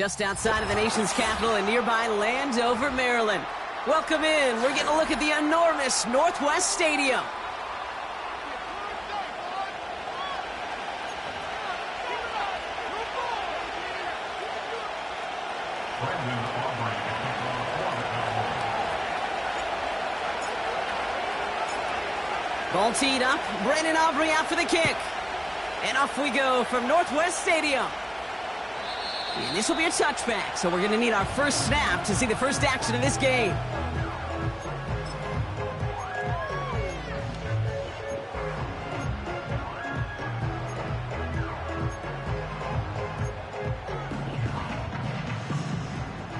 just outside of the nation's capital in nearby Landover, Maryland. Welcome in. We're getting a look at the enormous Northwest Stadium. Ball teed up. Brandon Aubrey out for the kick. And off we go from Northwest Stadium. And this will be a touchback, so we're going to need our first snap to see the first action of this game.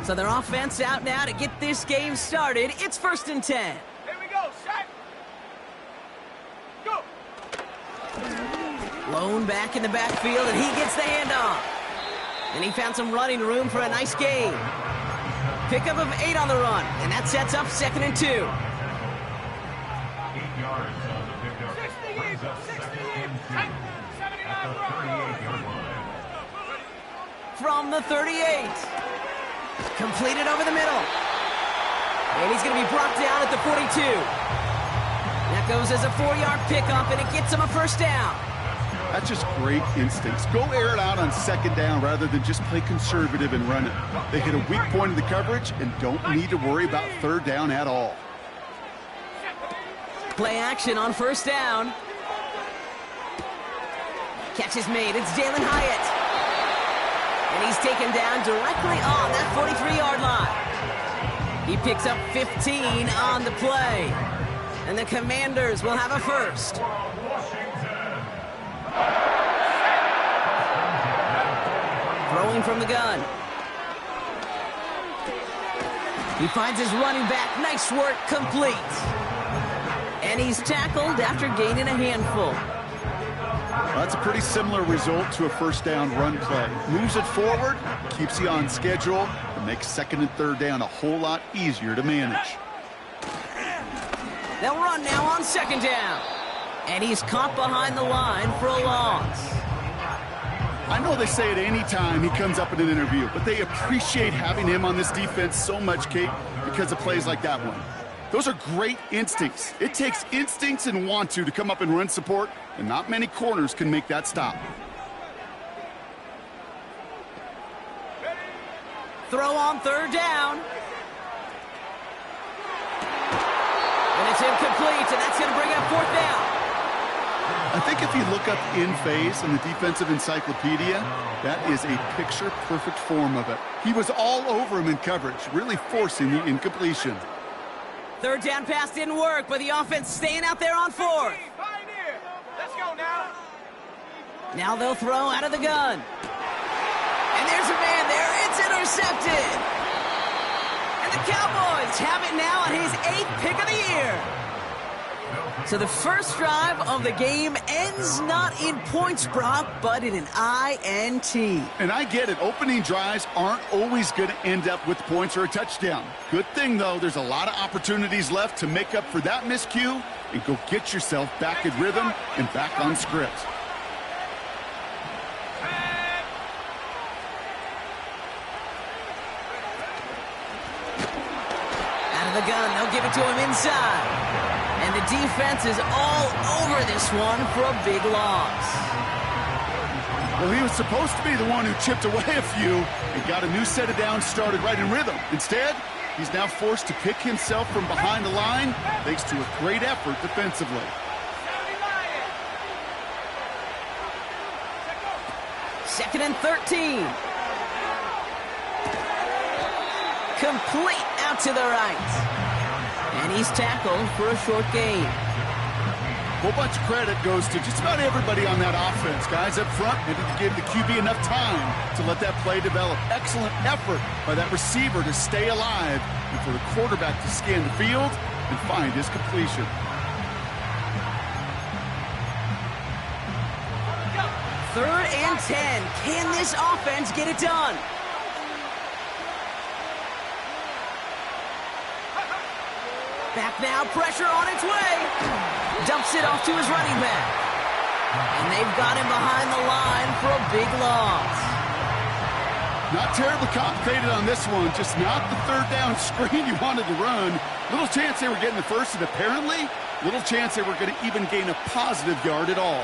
So their offense out now to get this game started. It's 1st and 10. Here we go, set. Go. Lone back in the backfield, and he gets the handoff. And he found some running room for a nice gain. Pickup of 8 on the run, and that sets up 2nd and 2. 60 Eagles, 60 Eagles, 79 From the 38. Completed over the middle. And he's going to be brought down at the 42. That goes as a 4-yard pickup, and it gets him a first down. That's just great instincts. Go air it out on 2nd down rather than just play conservative and run it. They hit a weak point in the coverage and don't need to worry about 3rd down at all. Play action on 1st down. Catch is made. It's Jalen Hyatt. And he's taken down directly on that 43-yard line. He picks up 15 on the play. And the Commanders will have a first. Throwing from the gun. He finds his running back. Nice work, complete. And he's tackled after gaining a handful. That's a pretty similar result to a 1st down run play. Moves it forward, keeps you on schedule, and makes 2nd and 3rd down a whole lot easier to manage. They'll run now on 2nd down. And he's caught behind the line for a loss. I know they say it any time he comes up in an interview, but they appreciate having him on this defense so much, Kate, because of plays like that one. Those are great instincts. It takes instincts and want to come up and run support, and not many corners can make that stop. Throw on 3rd down. And it's incomplete, and that's going to bring up 4th down. I think if you look up in phase in the defensive encyclopedia, that is a picture-perfect form of it. He was all over him in coverage, really forcing the incompletion. 3rd down pass didn't work, but the offense staying out there on 4th. Let's go now. Now they'll throw out of the gun. And there's a man there. It's intercepted. And the Cowboys have it now on his 8th pick of the year. So the first drive of the game ends not in points, Brock, but in an INT. And I get it. Opening drives aren't always going to end up with points or a touchdown. Good thing, though, there's a lot of opportunities left to make up for that miscue and go get yourself back in rhythm and back on script. Out of the gun, they'll give it to him inside. And the defense is all over this one for a big loss. Well, he was supposed to be the one who chipped away a few and got a new set of downs started right in rhythm. Instead, he's now forced to pick himself from behind the line thanks to a great effort defensively. 2nd and 13. Complete out to the right. And he's tackled for a short gain. A whole bunch of credit goes to just about everybody on that offense. Guys up front needed to give the QB enough time to let that play develop. Excellent effort by that receiver to stay alive and for the quarterback to scan the field and find his completion. Third and 10. Can this offense get it done? Back now, pressure on its way. Dumps it off to his running back. And they've got him behind the line for a big loss. Not terribly complicated on this one, just not the third down screen you wanted to run. Little chance they were getting the first, and apparently, little chance they were going to even gain a positive yard at all.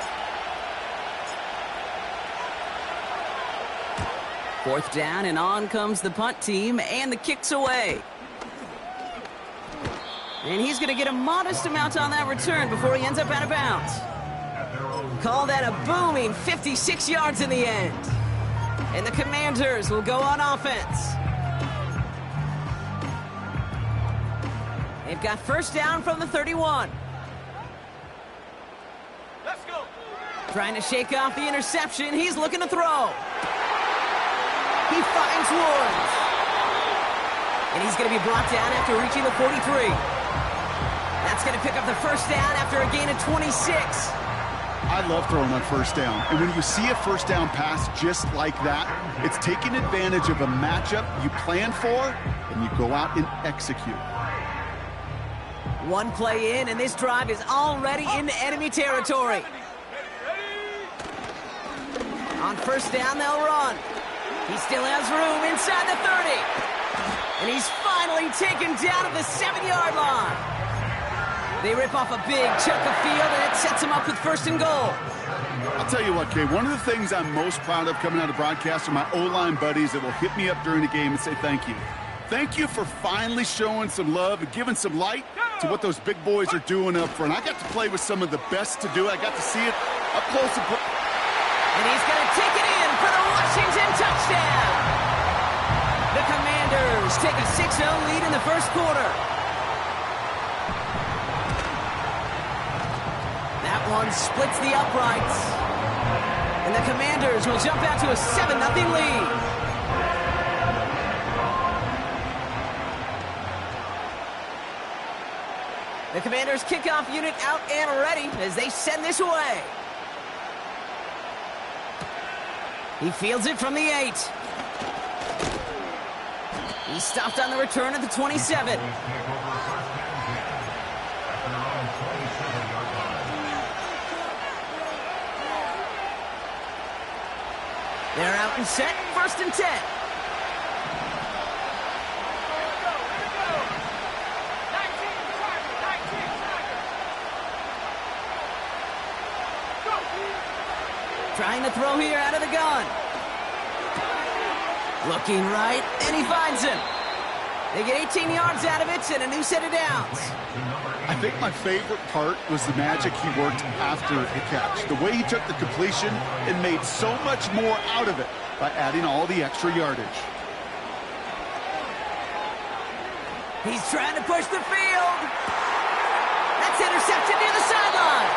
Fourth down, and on comes the punt team, and the kick's away. And he's going to get a modest amount on that return before he ends up out of bounds. Call that a booming 56 yards in the end. And the Commanders will go on offense. They've got first down from the 31. Let's go. Trying to shake off the interception. He's looking to throw. He finds Woods. And he's going to be brought down after reaching the 43. That's going to pick up the first down after a gain of 26. I love throwing on first down. And when you see a first down pass just like that, it's taking advantage of a matchup you plan for, and you go out and execute. One play in, and this drive is already into enemy territory. On first down, they'll run. He still has room inside the 30. And he's finally taken down at the 7-yard line. They rip off a big chunk of field, and it sets him up with first and goal. I'll tell you what, Kay, one of the things I'm most proud of coming out of broadcast are my O-line buddies that will hit me up during the game and say thank you. Thank you for finally showing some love and giving some light to what those big boys are doing up front. I got to play with some of the best to do it. I got to see it up close. And he's going to take it in for the Washington touchdown. The Commanders take a 6-0 lead in the first quarter. That one splits the uprights. And the Commanders will jump out to a 7-0 lead. The Commanders kickoff unit out and ready as they send this away. He fields it from the 8. He's stopped on the return at the 27. They're out and set, first and 10. Trying to throw here out of the gun. Looking right, and he finds him. They get 18 yards out of it and a new set of downs. I think my favorite part was the magic he worked after the catch. The way he took the completion and made so much more out of it by adding all the extra yardage. He's trying to push the field. That's intercepted near the sideline.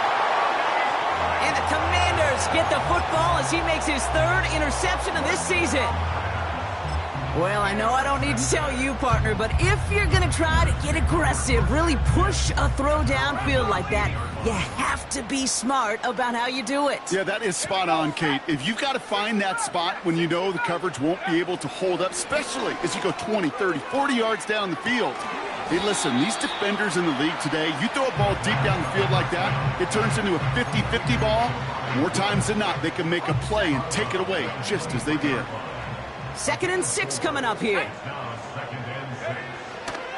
And the Commanders get the football as he makes his third interception of this season. Well, I know I don't need to tell you, partner, but if you're going to try to get aggressive, really push a throw downfield like that, you have to be smart about how you do it. Yeah, that is spot on, Kate. If you've got to find that spot when you know the coverage won't be able to hold up, especially as you go 20, 30, 40 yards down the field. Hey, listen, these defenders in the league today, you throw a ball deep down the field like that, it turns into a 50-50 ball. More times than not, they can make a play and take it away, just as they did. 2nd and 6 coming up here.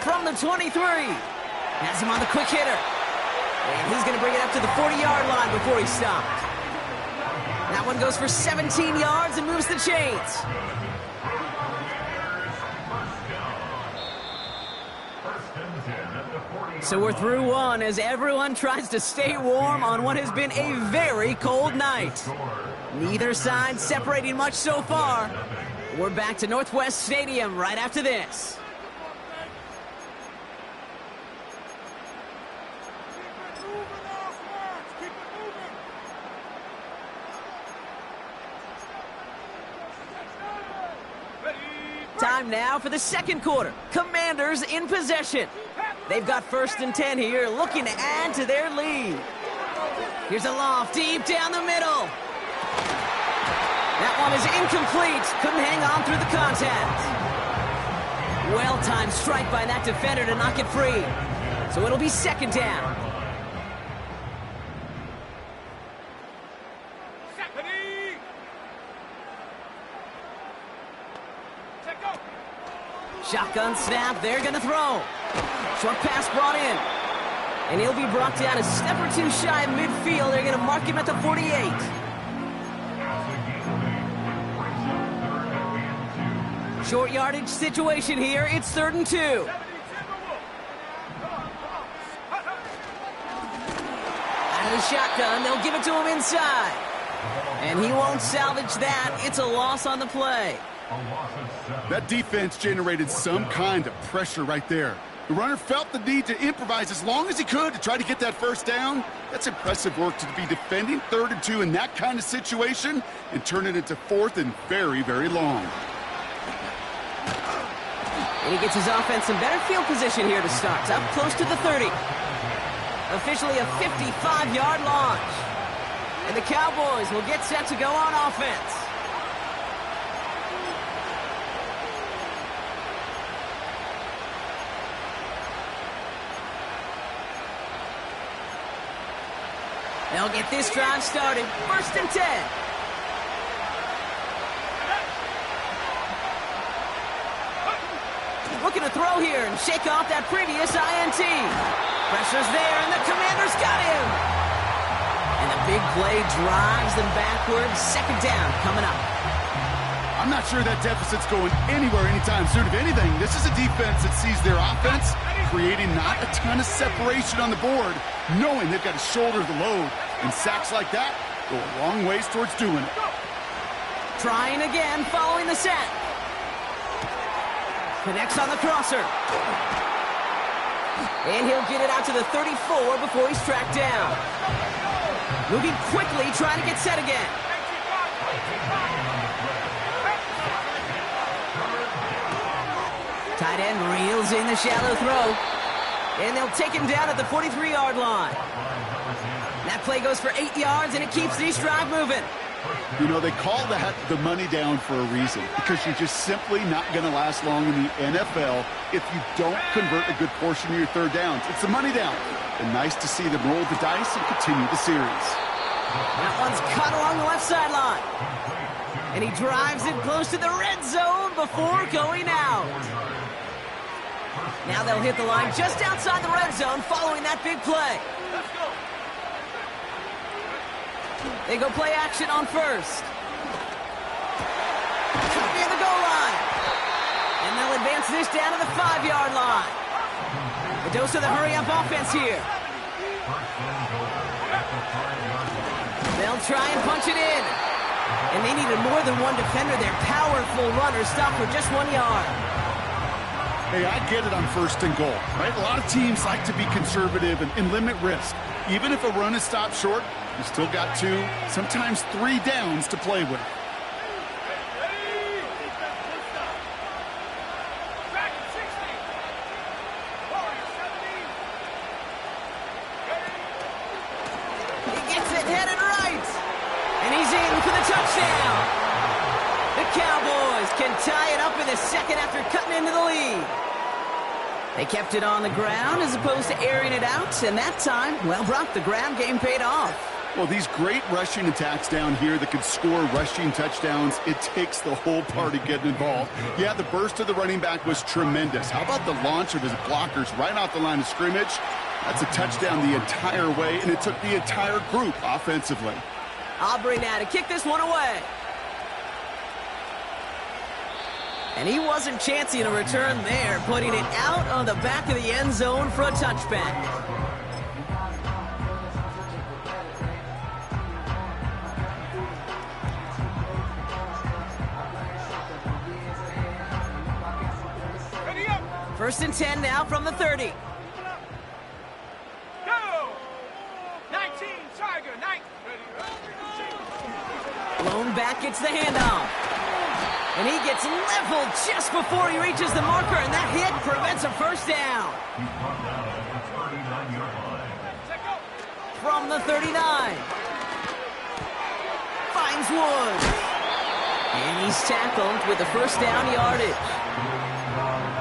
From the 23. Has him on the quick hitter. And he's going to bring it up to the 40-yard line before he's stopped. That one goes for 17 yards and moves the chains. So we're through one as everyone tries to stay warm on what has been a very cold night. Neither side separating much so far. We're back to Northwest Stadium right after this. Time now for the second quarter. Commanders in possession. They've got 1st and 10 here, looking to add to their lead. Here's a loft deep down the middle. That one is incomplete. Couldn't hang on through the contact. Well-timed strike by that defender to knock it free. So it'll be 2nd down. Set, go. Shotgun snap, they're going to throw. Short pass brought in. And he'll be brought down a step or two shy of midfield. They're going to mark him at the 48. Short yardage situation here. It's 3rd and 2. Out of the shotgun, they'll give it to him inside. And he won't salvage that. It's a loss on the play. That defense generated some kind of pressure right there. The runner felt the need to improvise as long as he could to try to get that first down. That's impressive work to be defending 3rd and 2 in that kind of situation and turn it into 4th and very, very long. And he gets his offense in better field position here to start. It's up close to the 30. Officially a 55-yard launch. And the Cowboys will get set to go on offense. They'll get this drive started. 1st and 10. Looking to throw here and shake off that previous INT. Pressure's there, and the Commanders got him. And the big play drives them backwards. 2nd down coming up. I'm not sure that deficit's going anywhere anytime soon. If anything, this is a defense that sees their offense creating not a ton of separation on the board, knowing they've got to shoulder the load. And sacks like that go a long ways towards doing it. Trying again following the sack. Connects on the crosser. And he'll get it out to the 34 before he's tracked down. Moving quickly, trying to get set again. Tight end reels in the shallow throw. And they'll take him down at the 43-yard line. That play goes for 8 yards, and it keeps this drive moving. You know, they call that the money down for a reason, because you're just simply not going to last long in the NFL if you don't convert a good portion of your 3rd downs. It's the money down. And nice to see them roll the dice and continue the series. That one's cut along the left sideline. And he drives it close to the red zone before going out. Now they'll hit the line just outside the red zone following that big play. Let's go. They go play action on 1st. Near the goal line. And they'll advance this down to the 5-yard line. A dose of the hurry-up offense here. They'll try and punch it in. And they needed more than one defender. Their powerful runner stopped for just 1 yard. Hey, I get it on 1st and goal, right? A lot of teams like to be conservative and limit risk. Even if a run is stopped short, you still got 2, sometimes 3 downs to play with. He gets it headed right. And he's in for the touchdown. The Cowboys can tie it up in the 2nd after cutting into the lead. They kept it on the ground as opposed to airing it out, and that time, well, Brock, the ground game paid off. Well, these great rushing attacks down here that could score rushing touchdowns, it takes the whole party getting involved. Yeah, the burst of the running back was tremendous. How about the launch of his blockers right off the line of scrimmage? That's a touchdown the entire way, and it took the entire group offensively. Aubrey now to kick this one away. And he wasn't chancing a return there, putting it out on the back of the end zone for a touchback. Ready up. 1st and 10 now from the 30. Go. 19, Tiger, 9. Blown back gets the handoff. And he gets leveled just before he reaches the marker, and that hit prevents a 1st down. From the 39. Finds Woods. And he's tackled with the 1st down yardage.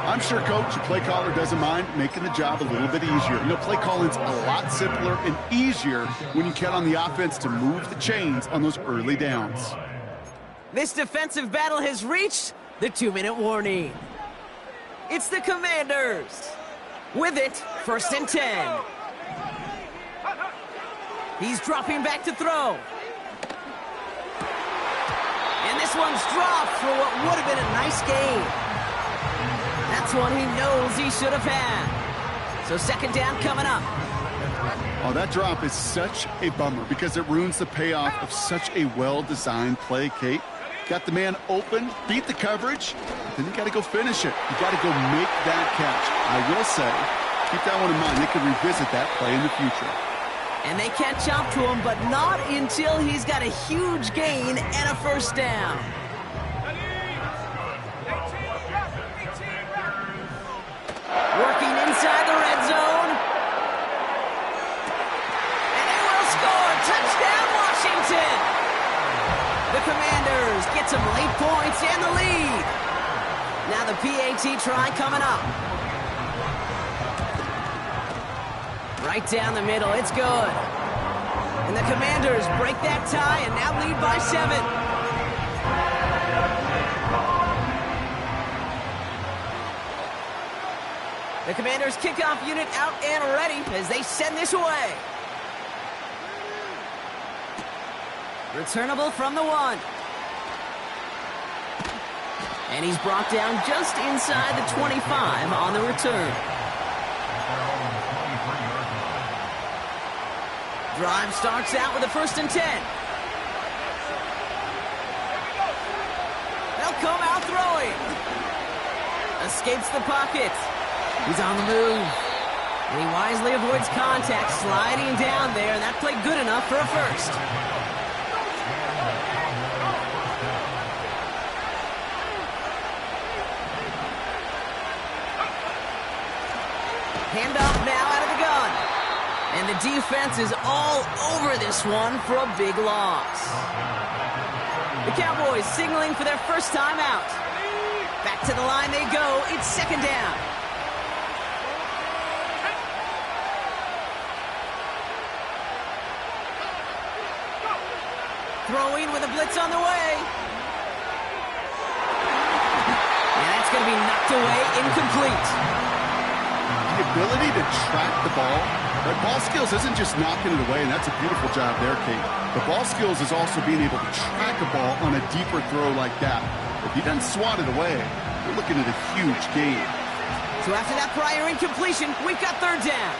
I'm sure, Coach, the play caller doesn't mind making the job a little bit easier. You know, play calling's a lot simpler and easier when you count on the offense to move the chains on those early downs. This defensive battle has reached the 2-minute warning. It's the Commanders. With it, 1st and 10. He's dropping back to throw. And this one's dropped for what would have been a nice gain. That's one he knows he should have had. So 2nd down coming up. Oh, that drop is such a bummer because it ruins the payoff of such a well-designed play, Kate. Got the man open, beat the coverage, then you got to go finish it. You got to go make that catch. I will say, keep that one in mind. They could revisit that play in the future. And they catch up to him, but not until he's got a huge gain and a 1st down. Working inside the red zone. And he will score. Touchdown, Washington. The Commanders get some late points and the lead. Now the PAT try coming up. Right down the middle, it's good. And the Commanders break that tie and now lead by 7. The Commanders kickoff unit out and ready as they send this away. Returnable from the 1. And he's brought down just inside the 25 on the return. Drive starts out with a 1st and 10. They'll come out throwing. Escapes the pocket. He's on the move. And he wisely avoids contact, sliding down there, and that played good enough for a 1st. Handoff now out of the gun. And the defense is all over this one for a big loss. The Cowboys signaling for their 1st time out. Back to the line they go. It's 2nd down. Throwing with a blitz on the way. And that's going to be knocked away, incomplete. The ability to track the ball. But ball skills isn't just knocking it away, and that's a beautiful job there, Kate. The ball skills is also being able to track a ball on a deeper throw like that. If he doesn't swat it away, we're looking at a huge gain. So after that prior incompletion, we've got 3rd down.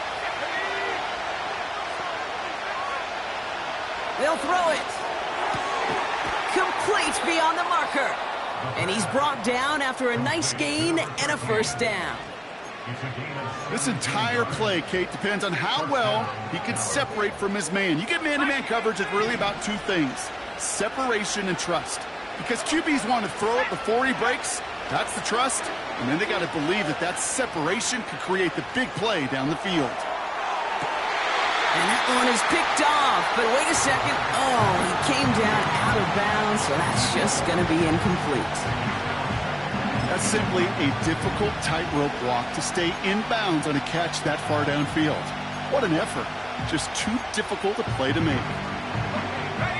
They'll throw it. Complete beyond the marker. And he's brought down after a nice gain and a 1st down. This entire play, Kate, depends on how well he can separate from his man. You get man-to-man coverage, it's really about 2 things, separation and trust. Because QBs want to throw it before he breaks, that's the trust, and then they got to believe that that separation could create the big play down the field. And that one is picked off, but wait a second. Oh, he came down out of bounds, so that's just going to be incomplete. That's simply a difficult tightrope walk to stay in bounds on a catch that far downfield. What an effort. Just too difficult a play to make.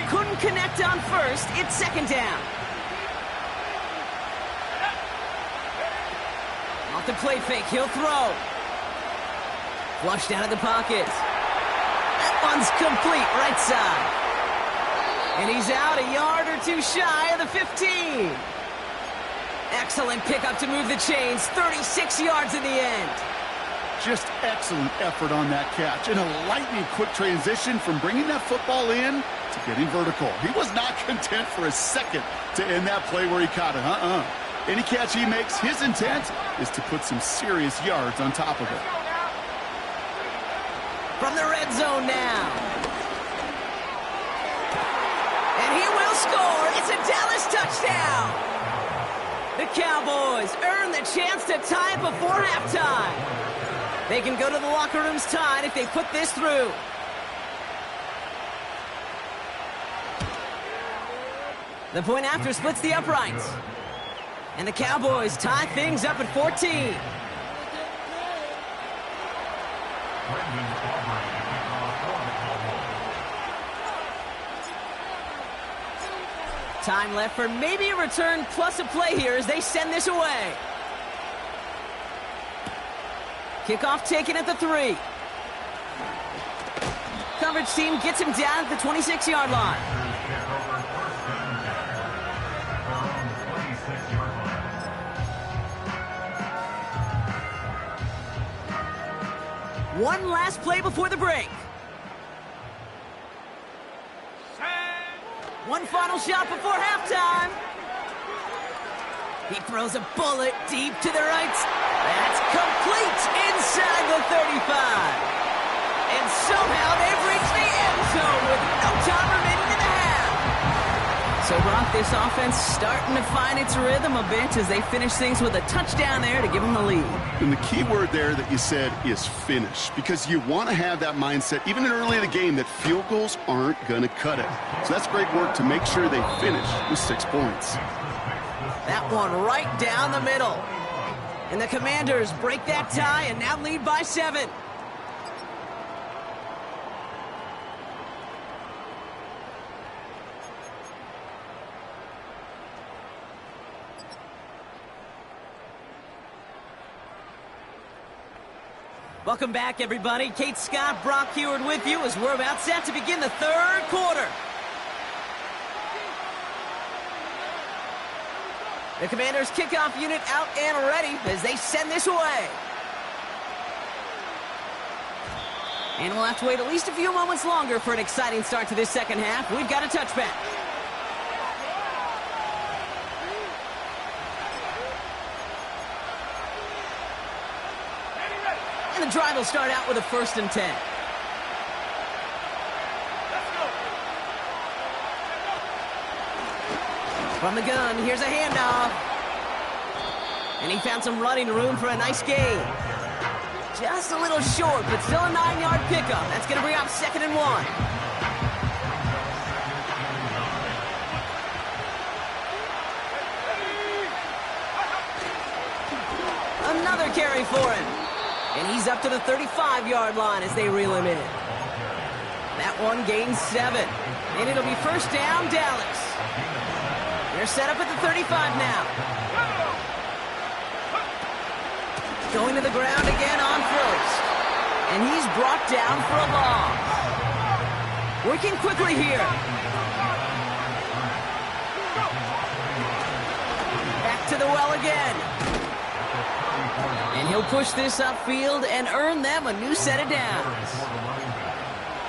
Couldn't connect on 1st. It's 2nd down. Off the play fake. He'll throw. Flushed out of the pocket. That one's complete right side. And he's out a yard or 2 shy of the 15. Excellent pickup to move the chains. 36 yards in the end. Just excellent effort on that catch. And a lightning quick transition from bringing that football in to getting vertical. He was not content for a second to end that play where he caught it. Any catch he makes, his intent is to put some serious yards on top of it. From the red zone now. And he will score. It's a Dallas touchdown. The Cowboys earn the chance to tie it before halftime. They can go to the locker rooms tied if they put this through. The point after splits the uprights. And the Cowboys tie things up at 14. Time left for maybe a return plus a play here as they send this away. Kickoff taken at the 3. Coverage team gets him down at the 26-yard line. One last play before the break. One final shot before halftime. He throws a bullet deep to the right. That's complete inside the 35. And somehow they've reached the end zone with no time remaining in the half. So, Brock, this offense starting to find its rhythm a bit as they finish things with a touchdown there to give them the lead. And the key word there that you said is finish, because you want to have that mindset, even early in the game, that field goals aren't going to cut it. So that's great work to make sure they finish with 6 points. That one right down the middle. And the Commanders break that tie and now lead by 7. Welcome back, everybody. Kate Scott, Brock Heward with you as we're about set to begin the third quarter. The Commanders' kickoff unit out and ready as they send this away. And we'll have to wait at least a few moments longer for an exciting start to this second half. We've got a touchback. And the drive will start out with a 1st and 10. From the gun, here's a handoff. And he found some running room for a nice gain. Just a little short, but still a 9-yard pickup. That's going to bring up 2nd and 1. Another carry for him. And he's up to the 35-yard line as they reel him in. That one gains 7. And it'll be 1st down, Dallas. They're set up at the 35 now. Going to the ground again on 1st. And he's brought down for a loss. Working quickly here. Back to the well again. And he'll push this upfield and earn them a new set of downs.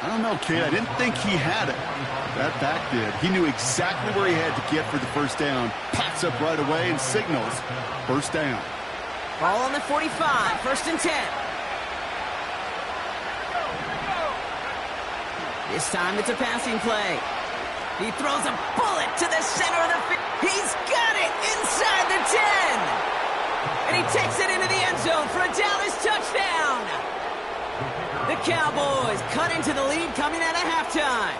I don't know, Kate. I didn't think he had it. That back did. He knew exactly where he had to get for the 1st down. Pops up right away and signals 1st down. Ball on the 45, 1st and 10. This time it's a passing play. He throws a bullet to the center of the field. He's got it inside the 10. And he takes it into the end zone for a Dallas touchdown. The Cowboys cut into the lead coming out of halftime.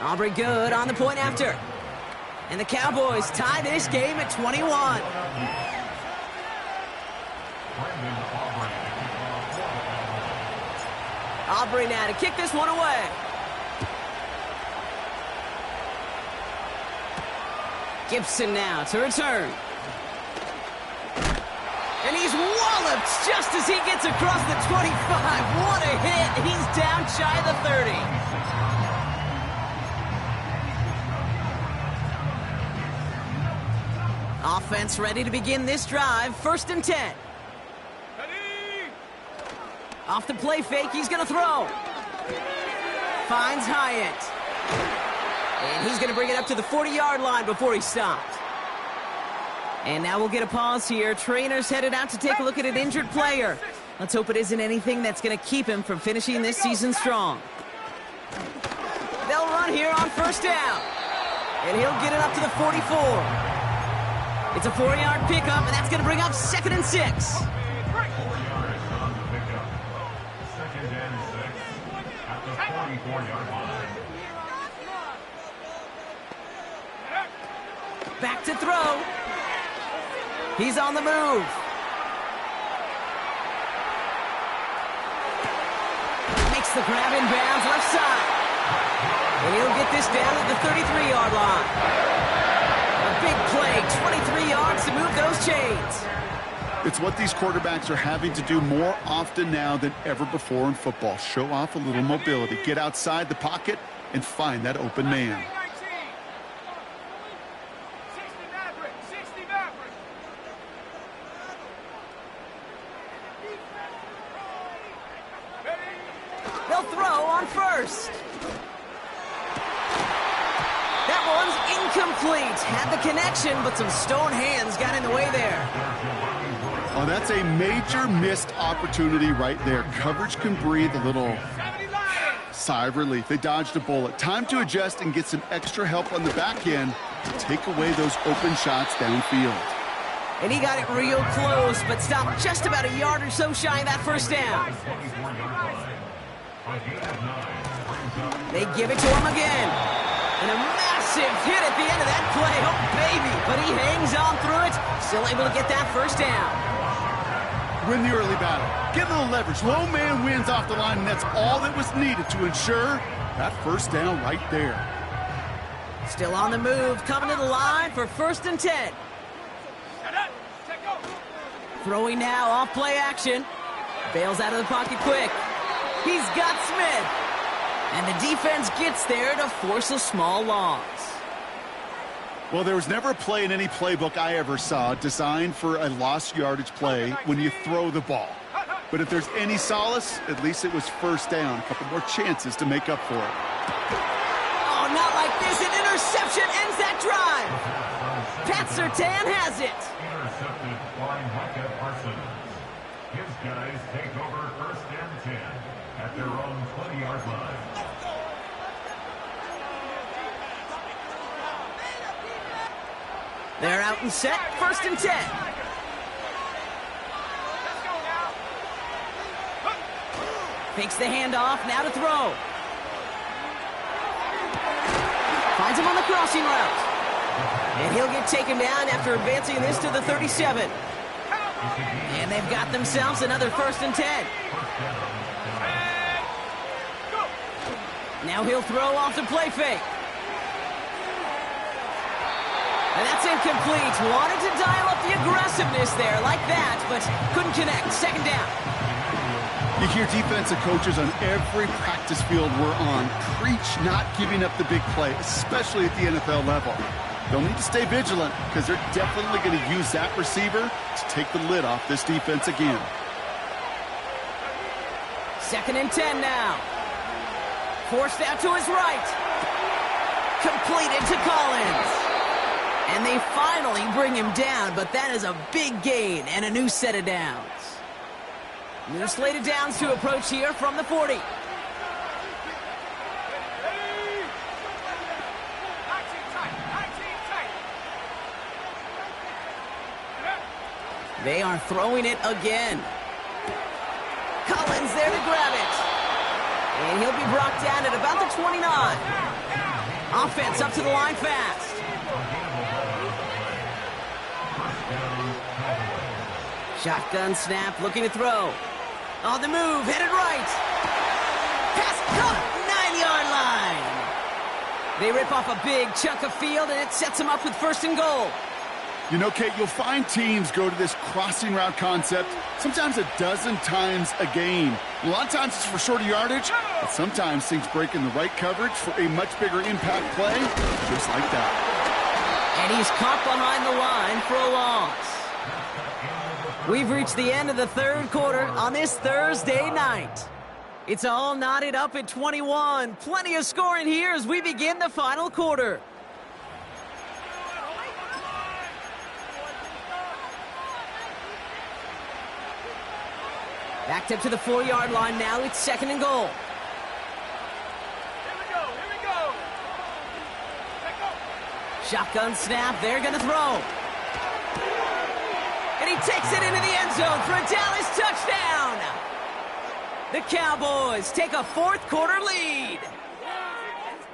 Aubrey good on the point after. And the Cowboys tie this game at 21. Aubrey now to kick this one away. Gibson now to return. And he's walloped just as he gets across the 25. What a hit. He's down shy of the 30. Offense ready to begin this drive. 1st and 10. Ready. Off the play fake, he's going to throw. Finds Hyatt. And he's going to bring it up to the 40-yard line before he stopped. And now we'll get a pause here. Trainer's headed out to take a look at an injured player. Let's hope it isn't anything that's going to keep him from finishing this season strong. They'll run here on 1st down. And he'll get it up to the 44. It's a 4-yard pickup, and that's going to bring up 2nd and 6. Back to throw. He's on the move. Makes the grab in bounds left side. And he'll get this down at the 33-yard line. A big play, 23 yards to move those chains. It's what these quarterbacks are having to do more often now than ever before in football. Show off a little mobility. Get outside the pocket and find that open man. They'll throw on first. That one's incomplete. Had the connection, but some stone hands got in the way there. Oh, that's a major missed opportunity right there. Coverage can breathe a little sigh of relief. They dodged a bullet. Time to adjust and get some extra help on the back end to take away those open shots downfield. And he got it real close, but stopped just about a yard or so shy of that first down. They give it to him again. And a massive hit at the end of that play. Oh, baby. But he hangs on through it. Still able to get that first down. Win the early battle. Get a little leverage. Low man wins off the line, and that's all that was needed to ensure that first down right there. Still on the move. Coming to the line for 1st and 10. Throwing now off play action. Bails out of the pocket quick. He's got Smith. And the defense gets there to force a small loss. Well, there was never a play in any playbook I ever saw designed for a lost yardage play when you throw the ball. But if there's any solace, at least it was first down. A couple more chances to make up for it. Oh, not like this. An interception ends that drive. Pat Surtain has it. Intercepted by Micah Parsons. His guys take over 1st and 10 at their own 20-yard line. They're out and set. 1st and 10. Fakes the handoff. Now to throw. Finds him on the crossing route. And he'll get taken down after advancing this to the 37. And they've got themselves another 1st and 10. Now he'll throw off the play fake. And that's incomplete. Wanted to dial up the aggressiveness there like that, but couldn't connect. 2nd down. You hear defensive coaches on every practice field we're on preach not giving up the big play, especially at the NFL level. They'll need to stay vigilant because they're definitely going to use that receiver to take the lid off this defense again. 2nd and 10 now. Forced out to his right. Completed to Collins. And they finally bring him down, but that is a big gain and a new set of downs. New slate of downs to approach here from the 40. They are throwing it again. Collins there to grab it. And he'll be brought down at about the 29. Offense up to the line fast. Shotgun snap, looking to throw. On the move, headed right. Pass caught, 9-yard line. They rip off a big chunk of field, and it sets them up with 1st and goal. You know, Kate, you'll find teams go to this crossing route concept sometimes a dozen times a game. A lot of times it's for shorter yardage, but sometimes things break in the right coverage for a much bigger impact play, just like that. And he's caught behind the line for a loss. We've reached the end of the 3rd quarter on this Thursday night. It's all knotted up at 21. Plenty of scoring here as we begin the final quarter. Backed up to the 4-yard line now. It's 2nd and goal. Here we go. Shotgun snap. They're going to throw. And he takes it into the end zone for a Dallas touchdown. The Cowboys take a 4th quarter lead.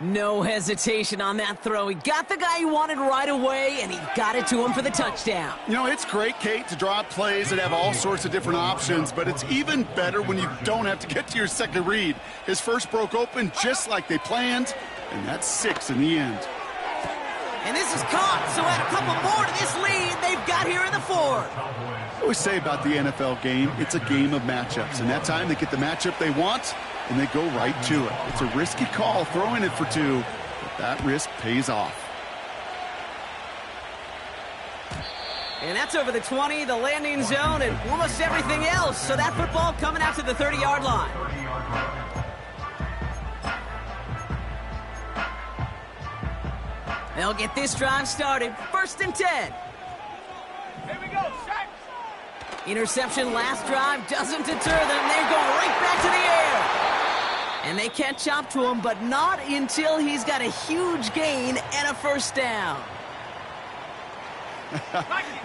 No hesitation on that throw. He got the guy he wanted right away, and he got it to him for the touchdown. You know, it's great, Kate, to draw up plays that have all sorts of different options, but it's even better when you don't have to get to your second read. His first broke open just like they planned, And that's 6 in the end. And this is caught, so add a couple more to this lead they've got here in the fourth. I always say about the NFL game, it's a game of matchups. And that time they get the matchup they want, and they go right to it. It's a risky call throwing it for 2, but that risk pays off. And that's over the 20, the landing zone, and almost everything else. So that football coming out to the 30-yard line. They'll get this drive started. 1st and 10. Here we go, set. Interception last drive doesn't deter them. They're going right back to the air. And they catch up to him, but not until he's got a huge gain and a 1st down.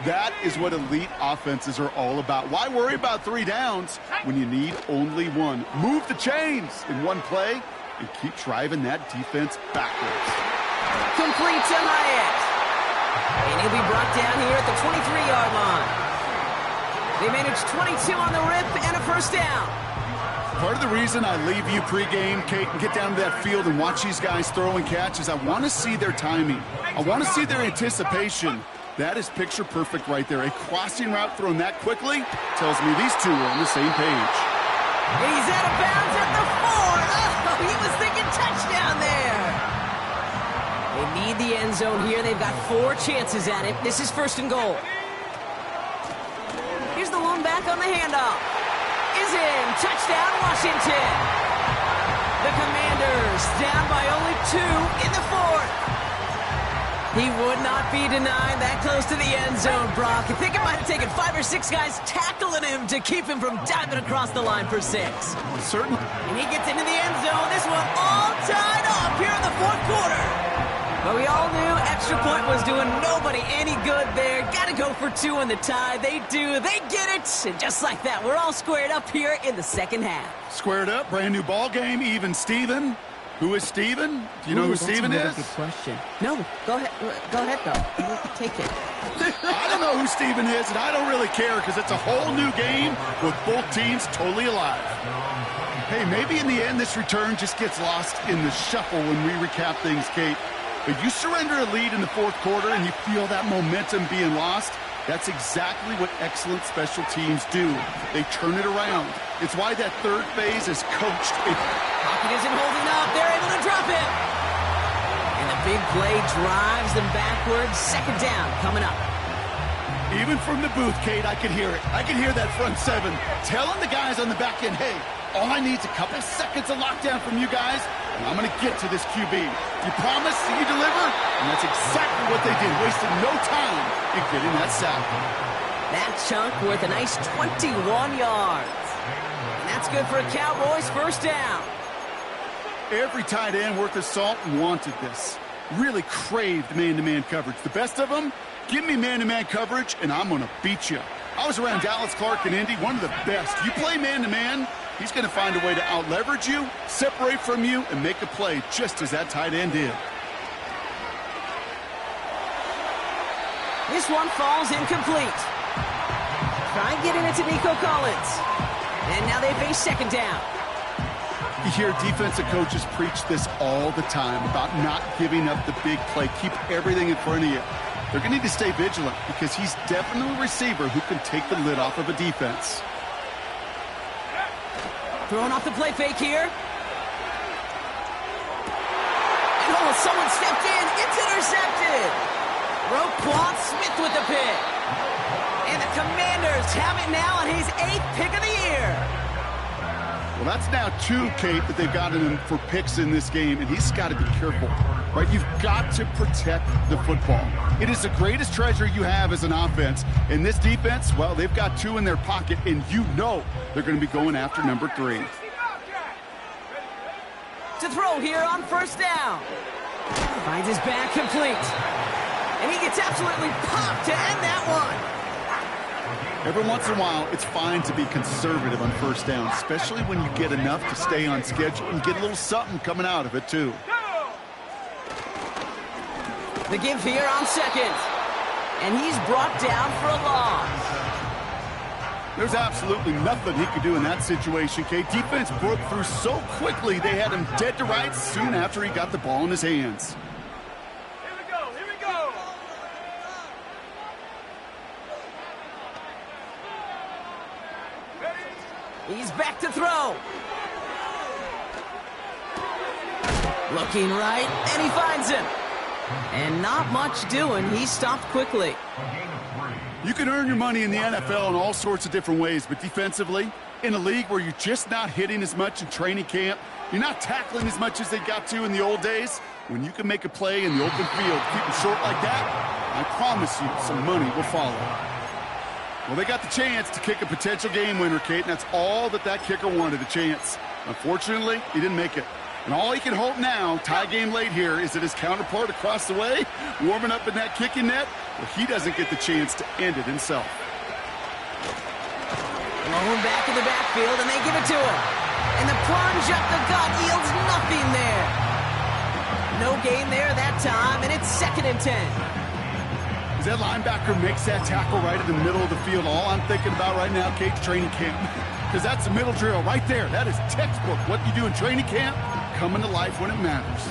That is what elite offenses are all about. Why worry about 3 downs when you need only 1? Move the chains in 1 play and keep driving that defense backwards. Complete to Hyatt. And he'll be brought down here at the 23-yard line. They managed 22 on the rip and a 1st down. Part of the reason I leave you pregame, Kate, and get down to that field and watch these guys throw and catch is I want to see their timing. I want to see their anticipation. That is picture perfect right there. A crossing route thrown that quickly tells me these two are on the same page. He's out of bounds at the 4. Oh, he was thinking touchdown there. They need the end zone here. They've got 4 chances at it. This is 1st and goal. Here's the one back on the handoff. Is in. Touchdown, Washington. The Commanders down by only 2 in the 4th. He would not be denied that close to the end zone, Brock. I think it might have taken 5 or 6 guys tackling him to keep him from diving across the line for 6. Certainly. And he gets into the end zone. This one all tied up here in the 4th quarter. But we all knew extra point was doing nobody any good there. Got to go for 2 in the tie. They do. They get it. And just like that, we're all squared up here in the 2nd half. Squared up, brand new ball game, even Steven. Who is Steven? Do you know who Steven is? That's a good question. No, go ahead. Go ahead, though. Take it. I don't know who Steven is, and I don't really care because it's a whole new game with both teams totally alive. Hey, maybe in the end this return just gets lost in the shuffle when we recap things, Kate. But you surrender a lead in the 4th quarter and you feel that momentum being lost. That's exactly what excellent special teams do. They turn it around. It's why that 3rd phase is coached. Pocket isn't holding up. They're able to drop him. And the big play drives them backwards. 2nd down coming up. Even from the booth, Kate, I could hear it. I could hear that front 7 telling the guys on the back end, hey, all I need is a couple seconds of lockdown from you guys, and I'm going to get to this QB. You promise, you deliver, and that's exactly what they did, wasting no time in getting that sack. That chunk worth a nice 21 yards. And that's good for a Cowboys 1st down. Every tight end worth his salt wanted this. Really craved man-to-man coverage. The best of them, give me man-to-man coverage, and I'm going to beat you. I was around Dallas Clark and Indy, one of the best. You play man-to-man, he's going to find a way to out-leverage you, separate from you, and make a play just as that tight end did. This one falls incomplete. Try getting it to Nico Collins. And now they face 2nd down. You hear defensive coaches preach this all the time about not giving up the big play. Keep everything in front of you. They're going to need to stay vigilant because he's definitely a receiver who can take the lid off of a defense. Throwing off the play fake here. And oh, someone stepped in. It's intercepted. Roquan Smith with the pick. And the Commanders have it now on his 8th pick of the year. Well, that's now 2, Kate, that they've gotten him for picks in this game, and he's got to be careful, right? You've got to protect the football. It is the greatest treasure you have as an offense. And this defense, well, they've got 2 in their pocket, and you know they're going to be going after number 3. To throw here on 1st down. Finds his back complete. And he gets absolutely popped to end that one. Every once in a while, it's fine to be conservative on 1st down, especially when you get enough to stay on schedule and get a little something coming out of it, too. The give here on 2nd. And he's brought down for a loss. There's absolutely nothing he could do in that situation, Kate. Defense broke through so quickly, they had him dead to rights soon after he got the ball in his hands. Here we go, here we go. Ready? He's back to throw. Looking right, and he finds him. And not much doing. He stopped quickly. You can earn your money in the NFL in all sorts of different ways, but defensively, in a league where you're just not hitting as much in training camp, you're not tackling as much as they got to in the old days, when you can make a play in the open field, keep it short like that, I promise you some money will follow. Well, they got the chance to kick a potential game winner, Kate, and that's all that kicker wanted, a chance. Unfortunately, he didn't make it. And all he can hope now, tie game late here, is that his counterpart across the way, warming up in that kicking net, well, he doesn't get the chance to end it himself. Blown back in the backfield, and they give it to him. And the plunge up the gut yields nothing there. No gain there that time, and it's 2nd and 10. As that linebacker makes that tackle right in the middle of the field, all I'm thinking about right now, Kate's training camp. Because that's the middle drill right there. That is textbook. What you do in training camp, coming to life when it matters.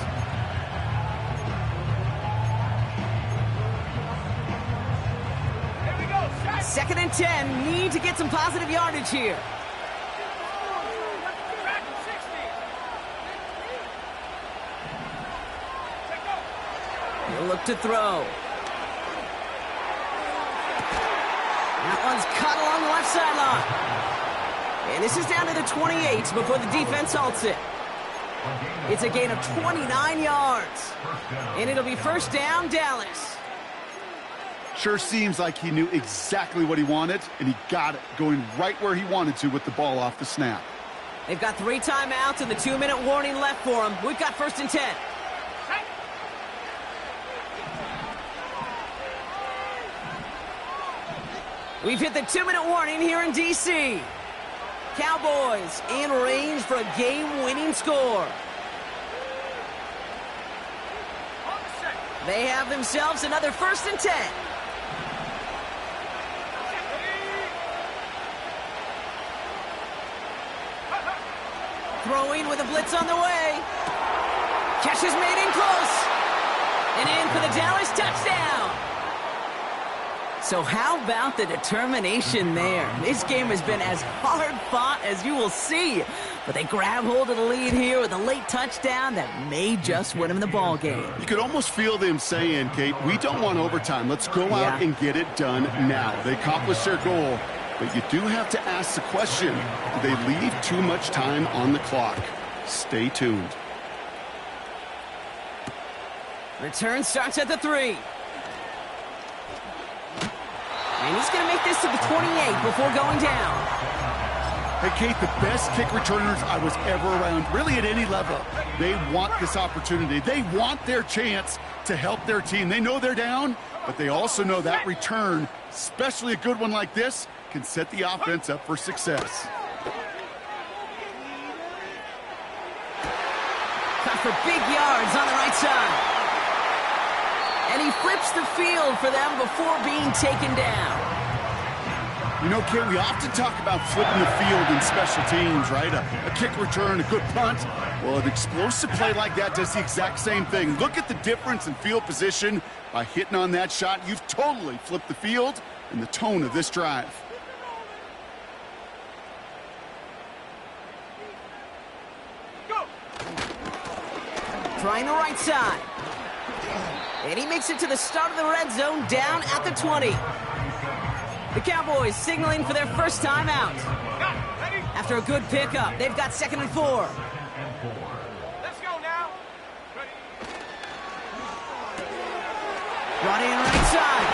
Here we go, shot. 2nd and 10. Need to get some positive yardage here. Track 60. Take go. He'll look to throw. That one's cut along the left sideline. And this is down to the 28 before the defense halts it. It's a gain of 29 yards. And it'll be 1st down, Dallas. Sure seems like he knew exactly what he wanted, and he got it, going right where he wanted to with the ball off the snap. They've got 3 timeouts and the 2-minute warning left for them. We've got 1st and 10. We've hit the 2-minute warning here in D.C. Cowboys in range for a game-winning score. They have themselves another 1st and 10. Throwing with a blitz on the way. Catch is made in close. And in for the Dallas touchdown. So how about the determination there? This game has been as hard-fought as you will see. But they grab hold of the lead here with a late touchdown that may just win them the ball game. You could almost feel them saying, Kate, we don't want overtime. Let's go out and get it done now. They accomplished their goal, but you do have to ask the question, do they leave too much time on the clock? Stay tuned. Return starts at the 3. And he's going to make this to the 28 before going down. Hey, Kate, the best kick returners I was ever around, really at any level, they want this opportunity. They want their chance to help their team. They know they're down, but they also know that return, especially a good one like this, can set the offense up for success. Cut for big yards on the right side. And he flips the field for them before being taken down. You know, Kate, we often talk about flipping the field in special teams, right? A kick return, a good punt. Well, an explosive play like that does the exact same thing. Look at the difference in field position by hitting on that shot. You've totally flipped the field and the tone of this drive. Go. Trying the right side. And he makes it to the start of the red zone down at the 20. The Cowboys signaling for their first time out. After a good pickup, they've got 2nd and 4. Let's go now. Ready. Brought in right side.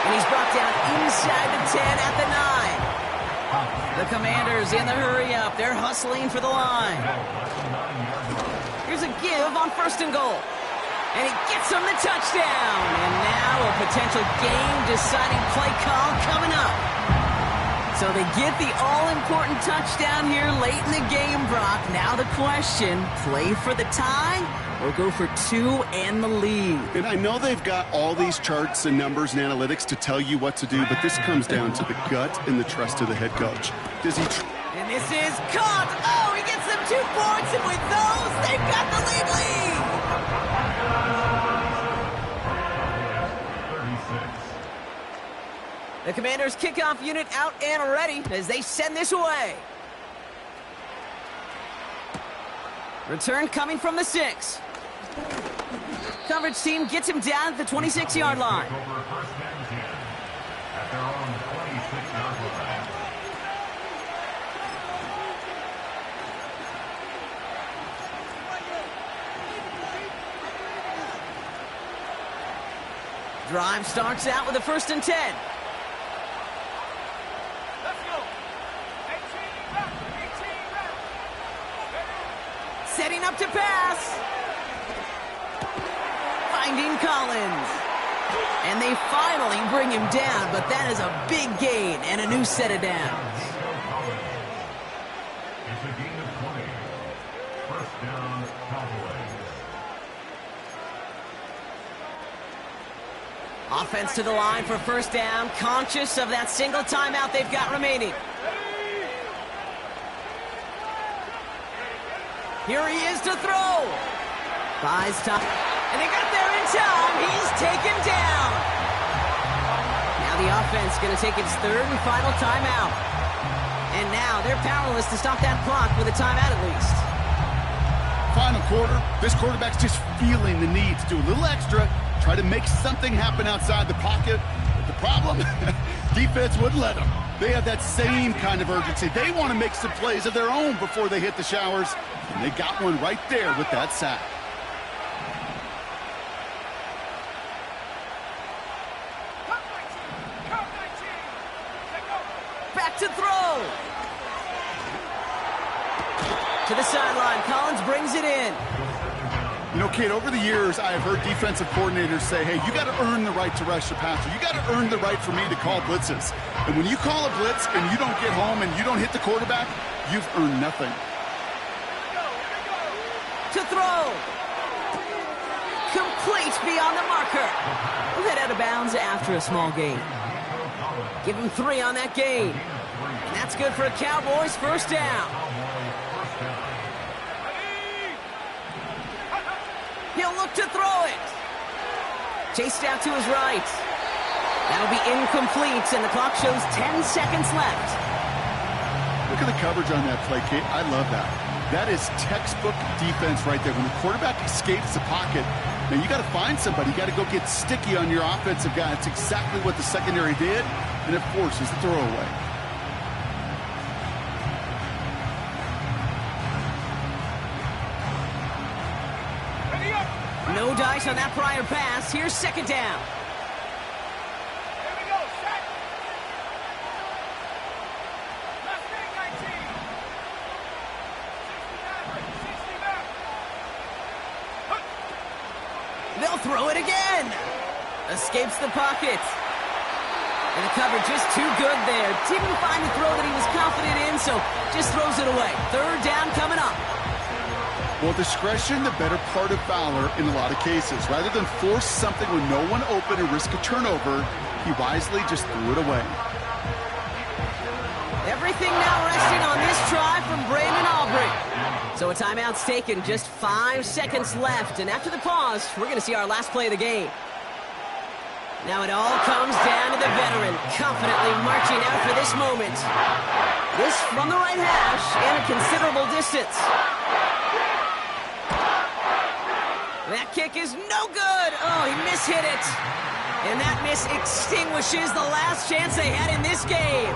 And he's brought down inside the 10 at the 9. The Commanders in the hurry up. They're hustling for the line. Here's a give on 1st and goal. And he gets him the touchdown. And now a potential game-deciding play call coming up. So they get the all-important touchdown here late in the game, Brock. Now the question, play for the tie or go for 2 and the lead? And I know they've got all these charts and numbers and analytics to tell you what to do, but this comes down to the gut and the trust of the head coach. Does he... And this is caught. Oh, he gets them 2 points, and with those, they've got the lead. 36. The Commanders' kickoff unit out and ready as they send this away. Return coming from the 6. Coverage team gets him down at the 26-yard line. Over first and 10 at their own 26-yard line. Drive starts out with a 1st and 10. Let's go. 18 left. 18 left. Setting up to pass. Finding Collins. And they finally bring him down, but that is a big gain and a new set of downs. It's a gain of 20. First down, Cowboys. Offense to the line for 1st down, conscious of that single timeout they've got remaining. Here he is to throw. Buys time. And they got there in time. He's taken down. Now the offense going to take its 3rd and final timeout. And now they're powerless to stop that clock with a timeout at least. Final quarter, this quarterback's just feeling the need to do a little extra, try to make something happen outside the pocket. But the problem, defense wouldn't let them. They have that same kind of urgency. They want to make some plays of their own before they hit the showers. And they got one right there with that sack. Come 19. Take over. Back to throw. To the sideline, Collins brings it in. You know, Kate, over the years, I have heard defensive coordinators say, hey, you got to earn the right to rush the passer. You got to earn the right for me to call blitzes. And when you call a blitz and you don't get home and you don't hit the quarterback, you've earned nothing. To throw. Complete beyond the marker. Head out of bounds after a small gain. Give him 3 on that gain. And that's good for a Cowboys 1st down. He'll look to throw it. Chased out to his right. That'll be incomplete, and the clock shows 10 seconds left. Look at the coverage on that play, Kate. I love that. That is textbook defense right there. When the quarterback escapes the pocket, now you got to find somebody. You got to go get sticky on your offensive guy. It's exactly what the secondary did, and it forces the throwaway. No dice on that prior pass. Here's 2nd down. Here we go. Set. Left wing 19. 60 back. 60 back. They'll throw it again. Escapes the pocket. And the coverage is too good there. Didn't find the throw that he was confident in, so just throws it away. 3rd down coming up. Well, discretion, the better part of valor in a lot of cases. Rather than force something with no one open and risk a turnover, he wisely just threw it away. Everything now resting on this try from Brandon Aubrey. So a timeout's taken, just 5 seconds left. And after the pause, we're going to see our last play of the game. Now it all comes down to the veteran, confidently marching out for this moment. This from the right hash and a considerable distance. That kick is no good. Oh, he mishit it. And that miss extinguishes the last chance they had in this game.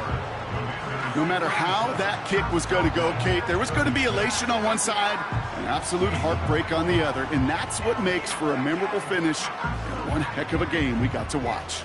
No matter how that kick was going to go, Kate, there was going to be elation on one side and absolute heartbreak on the other. And that's what makes for a memorable finish and one heck of a game we got to watch.